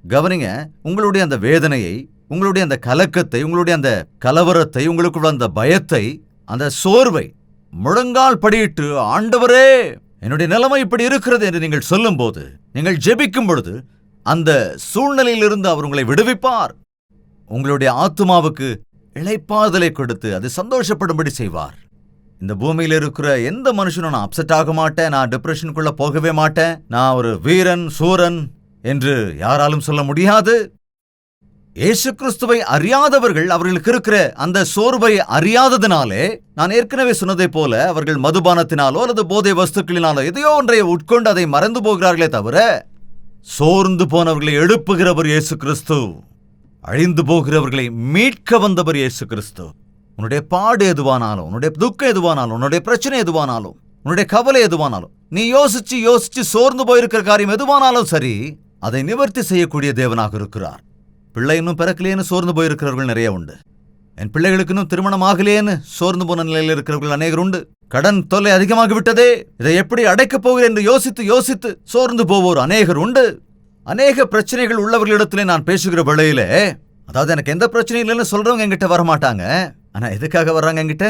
கவனிங்க, உங்களுடைய அந்த வேதனையை, உங்களுடைய அந்த கலக்கத்தை, உங்களுடைய அந்த கலவரத்தை, உங்களுக்குள்ள அந்த பயத்தை, அந்த சோர்வை முழங்கால் படியிட்டு, ஆண்டவரே என்னுடைய நிலைமை இப்படி இருக்கிறது என்று நீங்கள் சொல்லும் போது, நீங்கள் ஜெபிக்கும் பொழுது அந்த சூழ்நிலையிலிருந்து அவர் உங்களை விடுவிப்பார். உங்களுடைய ஆத்துமாவுக்கு இளைப்பாறுதலை கொடுத்து அது சந்தோஷப்படும்படி செய்வார். இந்த பூமியில் இருக்கிற எந்த மனுஷனும் நான் அப்செட் ஆக மாட்டேன், நான் டிப்ரெஷனுக்குள்ள போகவே மாட்டேன், நான் ஒரு வீரன் சூரன் என்று யாராலும் சொல்ல முடியாது. இயேசு கிறிஸ்துவை அறியாதவர்கள் அவர்களுக்கு இருக்கிற அந்த சோர்வை அறியாததினாலே, நான் ஏற்கனவே சொன்னதை போல, அவர்கள் மதுபானத்தினாலோ அல்லது போதை வஸ்துக்களினாலோ எதையோ ஒன்றை உட்கொண்டு அதை மறந்து போகிறார்களே தவிர, சோர்ந்து போனவர்களை எழுப்புகிறவர் இயேசு கிறிஸ்து, அழிந்து போகிறவர்களை மீட்க வந்தவர் இயேசு கிறிஸ்து. உன்னுடைய பாடு எதுவானாலும், உன்னுடைய துக்கம் எதுவானாலும், உன்னுடைய பிரச்சனை எதுவானாலும், உன்னுடைய கவலை எதுவானாலும், நீ யோசிச்சு யோசிச்சு சோர்ந்து போயிருக்கிற காரியம் எதுவானாலும் சரி, அதை நிவர்த்தி செய்யக்கூடிய தேவனாக இருக்கிறார். பிள்ளை இன்னும் பிறக்கலேன்னு சோர்ந்து போயிருக்கிறவர்கள் நிறைய உண்டு. என் பிள்ளைகளுக்கு இன்னும் திருமணம் ஆகலேன்னு சோர்ந்து போன நிலையில் இருக்கிறவர்கள் அநேகர் உண்டு. கடன் தொல்லை அதிகமாகிவிட்டதே, இதை எப்படி அடைக்கப் போகிறேன் என்று யோசித்து யோசித்து சோர்ந்து போவோர் அநேகர் உண்டு. அநேக பிரச்சனைகள் உள்ளவர்களிடத்திலே நான் பேசுகிற வேளையிலே, அதாவது எனக்கு எந்த பிரச்சனையும் இல்லைன்னு சொல்றவங்க என்கிட்ட வரமாட்டாங்க. ஆனா எதுக்காக வர்றாங்க என்கிட்ட?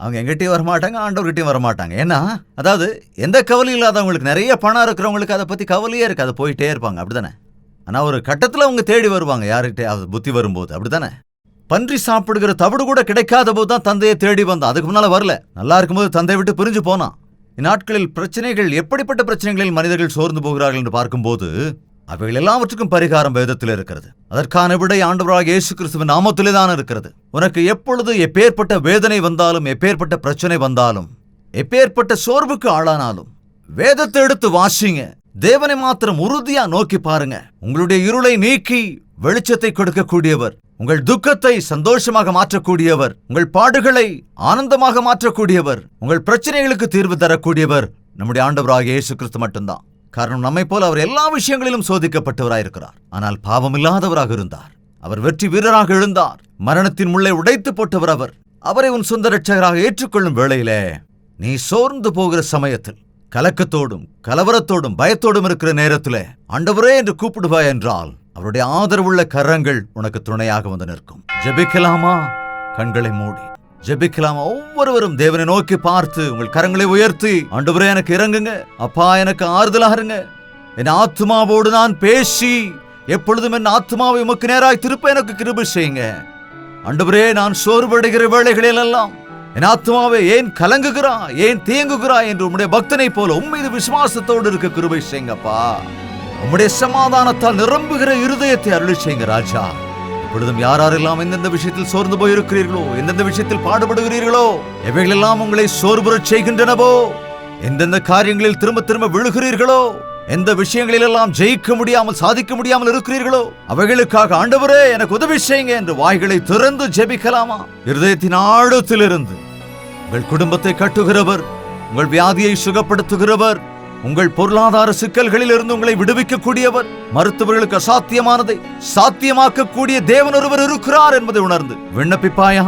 அவங்க எங்கிட்டயும் வரமாட்டாங்க, ஆண்டவர்கிட்டையும் வரமாட்டாங்க. ஏன்னா, அதாவது எந்த கவலையும் இல்லாதவங்களுக்கு, நிறைய பணம் இருக்கிறவங்களுக்கு அதை பத்தி கவலையே இருக்கு, அதை போயிட்டே இருப்பாங்க, அப்படித்தானே? ஆனா ஒரு கட்டத்துல அவங்க தேடி வருவாங்க, யார்கிட்ட புத்தி வரும்போது, அப்படித்தானே? பன்றி சாப்பிடுகிற தவிடு கூட கிடைக்காத போது தான் தந்தையை தேடி வந்தான், அதுக்கு முன்னால வரல. நல்லா இருக்கும்போது தந்தையை விட்டு பிரிஞ்சு போனான். இந்நாட்களில் பிரச்சனைகள், எப்படிப்பட்ட பிரச்சனைகளில் மனிதர்கள் சோர்ந்து போகிறார்கள் என்று பார்க்கும்போது, அவைகள் எல்லாவற்றுக்கும் பரிகாரம் வேதத்தில் இருக்கிறது. அதற்கான விடை ஆண்டவராகிய இயேசு கிறிஸ்துவின் நாமத்திலே தான் இருக்கிறது. உனக்கு எப்பொழுது எப்பேற்பட்ட வேதனை வந்தாலும், எப்பேற்பட்ட பிரச்சனை வந்தாலும், எப்பேற்பட்ட சோர்வுக்கு ஆளானாலும், வேதத்தை எடுத்து வாசிங்க. தேவனை மாத்திரம் உறுதியா நோக்கி பாருங்க. உங்களுடைய இருளை நீக்கி வெளிச்சத்தை கொடுக்கக்கூடியவர், உங்கள் துக்கத்தை சந்தோஷமாக மாற்றக்கூடியவர், உங்கள் பாடுகளை ஆனந்தமாக மாற்றக்கூடியவர், உங்கள் பிரச்சனைகளுக்கு தீர்வு தரக்கூடியவர் நம்முடைய ஆண்டவராகிய இயேசு கிறிஸ்து மட்டும்தான். காரணம், நம்மை போல அவர் எல்லா விஷயங்களிலும் சோதிக்கப்பட்டவராயிருக்கிறார். ஆனால் பாவமில்லாதவராக இருந்தார். அவர் வெற்றி வீரராக எழுந்தார். மரணத்தின் முள்ளை உடைத்து போட்டவர் அவர். அவரை உன் சொந்த இரட்சகராக ஏற்றுக்கொள்ளும் வேளையிலே, நீ சோர்ந்து போகிற சமயத்தில், கலக்கத்தோடும் கலவரத்தோடும் பயத்தோடும் இருக்கிற நேரத்திலே ஆண்டவரே என்று கூப்பிடுவாய் என்றால், அவருடைய ஆதரவுள்ள கரங்கள் உனக்கு துணையாக வந்து நிற்கும். ஜெபிக்கலாமா? கண்களை மூடி ஜெபிக்கலாமா? ஒவ்வொருவரும் தேவனை நோக்கி பார்த்து உங்கள் கரங்களை உயர்த்தி, ஆண்டவரே எனக்கு இறங்குங்க, அப்பா எனக்கு ஆறுதலாக இருங்க, என் ஆத்மாவோடு நான் பேசி எப்பொழுதும் என் ஆத்மாவை உமக்கு நேராய் திருப்ப எனக்கு கிருபை செய்யுங்க. ஆண்டவரே, நான் சோர்வடைகிற வேளைகளில் எல்லாம் என் ஆத்மாவே ஏன் கலங்குகிறாய், ஏன் தேங்குகிறாய் என்று உம்முடைய பக்தனை போல உம்மீது விசுவாசத்தோடு இருக்க கிருபை செய்யுங்கப்பா. உம்முடைய சமாதானத்தால் நிரம்புகிற இருதயத்தை அருளி செய்யுங்க ராஜா. இப்பொழுதும் யாரெல்லாம் எந்தெந்த விஷயத்தில் சோர்ந்து போயிருக்கிறீர்களோ, எந்தெந்த விஷயத்தில் பாடுபடுகிறீர்களோ, எவைகளெல்லாம் உங்களை சோர்வுறச் செய்கின்றனவோ, எந்தெந்த காரியங்களில் திரும்ப திரும்ப விழுகிறீர்களோ, எந்த விஷயங்களிலெல்லாம் ஜெயிக்க முடியாமல் சாதிக்க முடியாமல் இருக்கிறீர்களோ, அவைகளுக்காக ஆண்டவரே எனக்கு உதவி செய்யுங்க என்று வாய்களை திறந்து ஜெபிக்கலாமா? இருதயத்தின் ஆழத்திலிருந்து உங்கள் குடும்பத்தை கட்டுகிறவர், உங்கள் வியாதியை சுகப்படுத்துகிறவர், உங்கள் பொருளாதார சிக்கல்களில் இருந்து உங்களை விடுவிக்கக்கூடியவர், மருத்துவர்களுக்கு அசாத்தியமானதை சாத்தியமாக்கக்கூடிய தேவன் ஒருவர் இருக்கிறார் என்பதை உணர்ந்து விண்ணப்பிப்பாயா?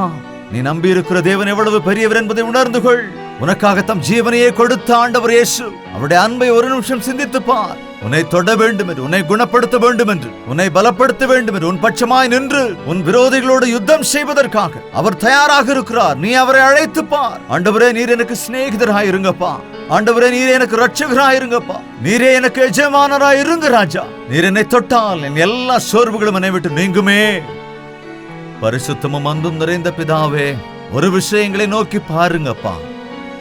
நீ நம்பி இருக்கிற தேவன் எவ்வளவு பெரியவர் என்பதை உணர்ந்து கொள். உனக்காக தம் ஜீவனையே கொடுத்த ஆண்டவர் இயேசு, அவருடைய அன்பை ஒரு நிமிஷம் சிந்தித்து பார். உன்னை தொட வேண்டும் என்று, உன்னை குணப்படுத்த வேண்டும் என்று, உன்னை பலப்படுத்த வேண்டும் என்று, உன் பட்சமாய் நின்று உன் விரோதிகளோடு யுத்தம் செய்வதற்காக அவர் தயாராக இருக்கிறார். நீ அவரை அழைத்து பார். ஆண்டவரே, நீர் எனக்கு சிநேகிதராய் இருங்கப்பா. ஆண்டவரே, நீரே எனக்கு இரட்சகராய் இருங்கப்பா. நீரே எனக்கு எஜமானராய் இருங்க ராஜா. நீர் என்னை தொட்டால் என் எல்லா சோர்வுகளும் என்னை விட்டு நீங்குமே. பரிசுத்தமும் அன்பும் நிறைந்த பிதாவே, ஒரு விஷயங்களை நோக்கி பாருங்கப்பா.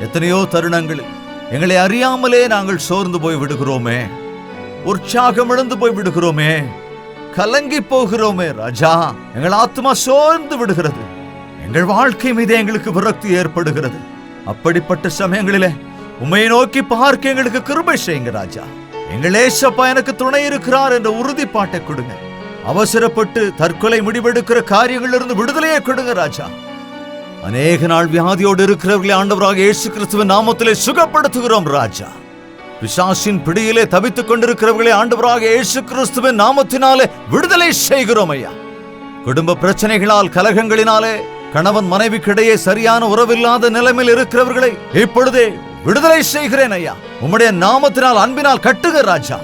எத்தனையோ தருணங்களில் எங்களை அறியாமலே நாங்கள் சோர்ந்து போய் விடுகிறோமே, உற்சாகம் இழந்து போய் விடுகிறோமே, கலங்கி போகிறோமே ராஜா. எங்கள் ஆத்மா சோர்ந்து விடுகிறது, எங்கள் வாழ்க்கை மீது எங்களுக்கு விரக்தி ஏற்படுகிறது. அப்படிப்பட்ட சமயங்களிலே உம்மை நோக்கி பார்க்க எங்களுக்கு கிருபை செய்யுங்க ராஜா. எங்கள் ஏசப்பா எனக்கு துணை இருக்கிறார் என்ற உறுதிப்பாட்டை கொடுங்க. அவசரப்பட்டு தற்கொலை முடிவெடுக்கிற காரியங்களிலிருந்து விடுதலையை கொடுங்க ராஜா. அநேக நாள் வியாதியோடு இருக்கிறவர்களை ஆண்டவராக இயேசு கிறிஸ்துவின் நாமத்திலே சுகப்படுத்துகிறோம் ராஜா. பிசாசின் பிடியிலே தவித்துக் கொண்டிருக்கிறவர்களை ஆண்டவராக இயேசு கிறிஸ்துவின் நாமத்தினாலே விடுதலை செய்கிறோம் ஐயா. குடும்ப பிரச்சனைகளால், கலகங்களினாலே கணவன் மனைவிக்கிடையே சரியான உறவில்லாத நிலைமையில் இருக்கிறவர்களை இப்பொழுதே விடுதலை செய்கிறேன் ஐயா. உம்முடைய நாமத்தினால் அன்பினால் கட்டுக ராஜா.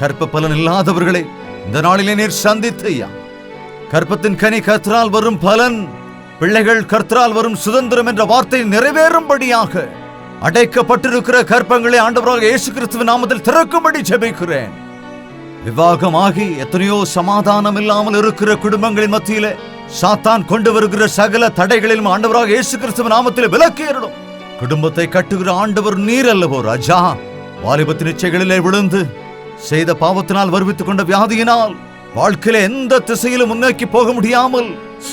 கற்ப பலன் இல்லாதவர்களை இந்த நாளிலே நீர் சந்தித்து ஐயா. கற்பத்தின் கனி கர்த்தரால் வரும் பலன், பிள்ளைகள் கர்த்தரால் வரும் சுதந்திரம் என்ற வார்த்தை நிறைவேறும்படியாக அடைக்கப்பட்டிருக்கிற கற்பங்களை ஆண்டவராக இயேசு கிறிஸ்துவின் நாமத்தில் திறக்கும்படி ஜெபிக்கிறேன். விவாகமாகி எத்தனையோ சமாதானம் இல்லாமல் இருக்கிற குடும்பங்களின் மத்தியிலே சாத்தான் கொண்டு வருகிற சகல தடைகளிலும் ஆண்டவராக இயேசு கிறிஸ்துவின் நாமத்தில் விலக்கியறணும். குடும்பத்தை கட்டுகிற ஆண்டவர் நீர் அல்லவோ ராஜா. வாலிபத்தின் இச்சைகளிலே விழுந்து செய்த பாவத்தினால் வருவித்துக் கொண்ட வியாதியினால் வாழ்க்கையில எந்த திசையிலும் முன்னோக்கி போக முடியாமல்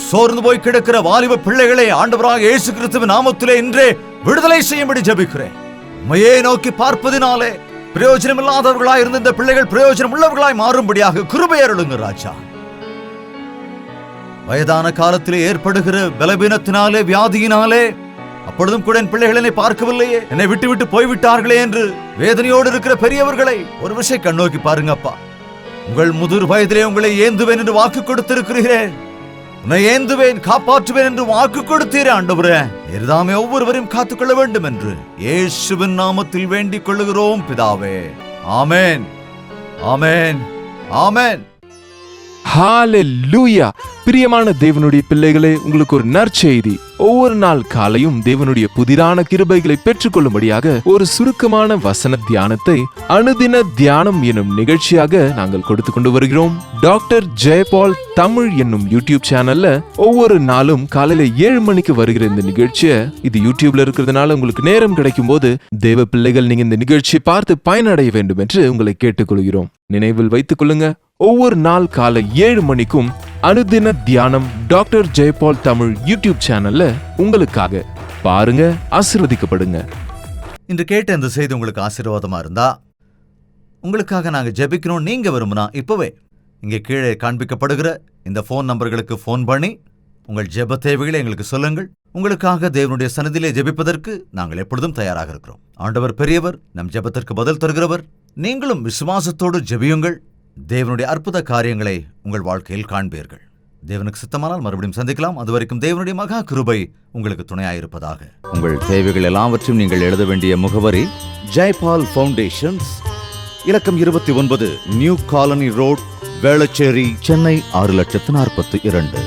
சோர்ந்து போய் கிடக்கிற வாலிப பிள்ளைகளை ஆண்டவராக இயேசு கிறிஸ்துவின் நாமத்திலே இன்றே விடுதலை செய்யும்படி ஜெபிக்கிறேன். உம்மையே நோக்கி பார்ப்பதினாலே பிரயோஜனம் இல்லாதவர்களாய் இருந்த இந்த பிள்ளைகள் பிரயோஜனம் உள்ளவர்களாய் மாறும்படியாக கிருபை அருளுங்க ராஜா. வயதான காலத்திலே ஏற்படுகிற பலவீனத்தினாலே, வியாதியினாலே அப்பொழுதும் கூட என் பிள்ளைகள் என்னை பார்க்கவில்லையே, என்னை விட்டு விட்டு போய்விட்டார்களே என்று வேதனையோடு இருக்கிற பெரியவர்களை ஒரு விஷயம் கண்ணோக்கி பாருங்கப்பா. உங்கள் முதிர் வயதிலே உங்களை ஏந்துவேன் என்று வாக்கு கொடுத்திருக்கிறீரே, உன்னை ஏந்துவேன் காப்பாற்றுவேன் என்று வாக்கு கொடுத்தீரே ஆண்டவரே. நீர்தாமே ஒவ்வொருவரையும் காத்துக்கொள்ள வேண்டும் என்று இயேசுவின் நாமத்தில் வேண்டிக் கொள்ளுகிறோம் பிதாவே. ஆமென், ஆமென், ஆமென். ஹalleluya. பிரியமான தேவனுடைய பிள்ளைகளே, உங்களுக்கு ஒரு நற்செய்தி. ஒவ்வொரு நாள் காலையும் தேவனுடைய புதிரான கிருபைகளை பெற்றுக்கொள்ளும்படியாக ஒரு சுருக்கமான வசன தியானத்தை அனுதின தியானம் என்னும் நிகழ்ச்சியாக நாங்கள் கொடுத்து கொண்டு வருகிறோம். டாக்டர் ஜெயபால் தமிழ் என்னும் யூடியூப் சேனல்ல ஒவ்வொரு நாளும் காலையில 7 மணிக்கு வருகிற இந்த நிகழ்ச்சியை, இது யூடியூப்ல இருக்கிறதுனால உங்களுக்கு நேரம் கிடைக்கும் போது தேவ பிள்ளைகள் நீங்க இந்த நிகழ்ச்சியை பார்த்து பயனடைய வேண்டும் என்று உங்களை கேட்டுக்கொள்கிறோம். நினைவில் வைத்துக் கொள்ளுங்க, ஒவ்வொரு நாள் காலை 7 மணிக்கும் அனுதின தியானம் டாக்டர் ஜெயபால் தமிழ் யூடியூப் சேனல்ல உங்களுக்காக பாருங்க, ஆசீர்வதிக்கப்படுங்க. இன்று கேட்ட இந்த செய்தி உங்களுக்கு ஆசீர்வாதமா இருந்தா, உங்களுக்காக நாங்க ஜெபிக்கணும் நீங்க விரும்பினா இப்பவே இங்கே கீழே காண்பிக்கப்படுகிற இந்த போன் நம்பர்களுக்கு போன் பண்ணி உங்கள் ஜெப தேவைகளை எங்களுக்கு சொல்லுங்கள். உங்களுக்காக தேவனுடைய சன்னதியிலே ஜெபிப்பதற்கு நாங்கள் எப்பொழுதும் தயாராக இருக்கிறோம். ஆண்டவர் பெரியவர், நம் ஜெபத்திற்கு பதில் தருகிறவர். நீங்களும் விசுவாசத்தோடு ஜெபியுங்கள். தேவனுடைய அற்புத காரியங்களை உங்கள் வாழ்க்கையில் காண்பீர்கள். தேவனுக்கு சித்தமானால் மறுபடியும் சந்திக்கலாம். அதுவரைக்கும் தேவனுடைய மகா கிருபை உங்களுக்கு துணையாயிருப்பதாக. உங்கள் தேவைகள் எல்லாவற்றையும் நீங்கள் எழுத வேண்டிய முகவரி ஜெயபால் ஃபவுண்டேஷன்ஸ், இலக்கம் 29, new colony road, Velachery, Chennai 6,42,00,000.